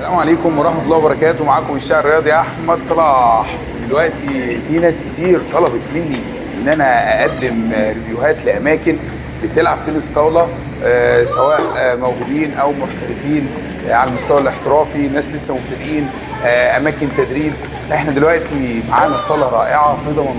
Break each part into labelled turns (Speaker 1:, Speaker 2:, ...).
Speaker 1: السلام عليكم ورحمة الله وبركاته. معاكم الشاعر الرياضي أحمد صلاح. دلوقتي في ناس كتير طلبت مني إن أنا أقدم ريفيوهات لأماكن بتلعب تنس طاولة، سواء موهوبين أو محترفين، على المستوى الاحترافي، ناس لسه مبتدئين، أماكن تدريب. إحنا دلوقتي معانا صالة رائعة في دمنهور.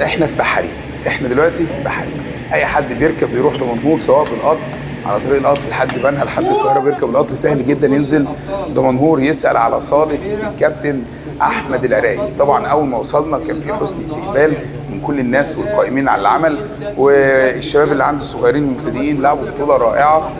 Speaker 1: إحنا في بحري، إحنا دلوقتي في بحري. أي حد بيركب بيروح دمنهور سواء بالقطر على طريق القطر لحد بنها لحد القاهره، بيركب القطر سهل جدا ينزل دمنهور يسال على صاله الكابتن احمد العراقي. طبعا اول ما وصلنا كان في حسن استقبال من كل الناس والقائمين على العمل، والشباب اللي عنده الصغيرين المبتدئين لعبوا بطوله رائعه،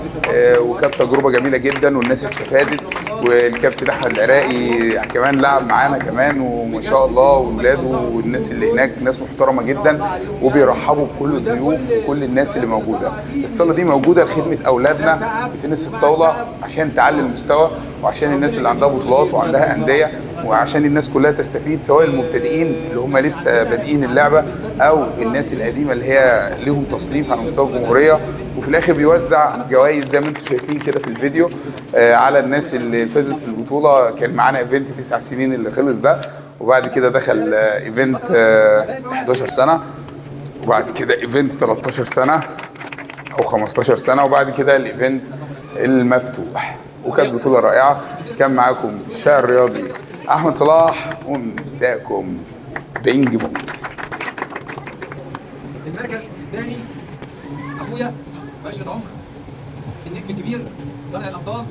Speaker 1: وكانت تجربه جميله جدا والناس استفادت. والكابتن احمد العراقي كمان لعب معانا كمان، وما شاء الله، واولاده والناس اللي هناك ناس محترمه جدا، وبيرحبوا بكل الضيوف وكل الناس اللي موجوده. الصاله دي موجوده لخدمه اولادنا في تنس الطاوله عشان تعلي المستوى، وعشان الناس اللي عندها بطولات وعندها انديه، وعشان الناس كلها تستفيد، سواء المبتدئين اللي هم لسه بادئين اللعبه او الناس القديمه اللي هي ليهم تصنيف على مستوى الجمهوريه. وفي الاخر بيوزع جوائز زي ما انتم شايفين كده في الفيديو على الناس اللي فازت في البطوله. كان معانا ايفنت 9 سنين اللي خلص ده، وبعد كده دخل ايفنت 11 سنه، وبعد كده ايفنت 13 سنه او 15 سنه، وبعد كده الايفنت المفتوح. وكانت بطوله رائعه. كان معاكم الشاعر الرياضي احمد صلاح، ومساكم بينج بونج.
Speaker 2: المركز الثاني اخويا باشا عمر، النجم الكبير، صانع الابطال،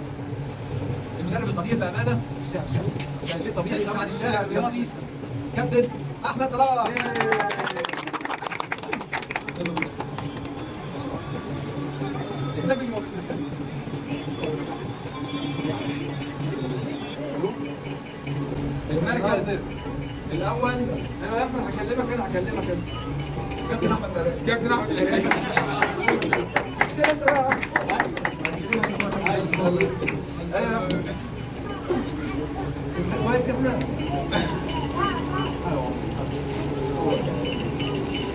Speaker 2: المدرب القدير بامانه، شيء طبيعي طبعا، الشارع الرياضي كابتن احمد صلاح. المركز الاول انا يا احمد هكلمك انا كابتن احمد العراقي. كابتن احمد العراقي. كويس يا احمد.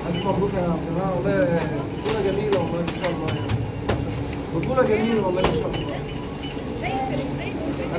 Speaker 2: الف مبروك يا جماعه، والله بطوله جميله والله ما شاء الله، بطوله جميله والله ما شاء الله.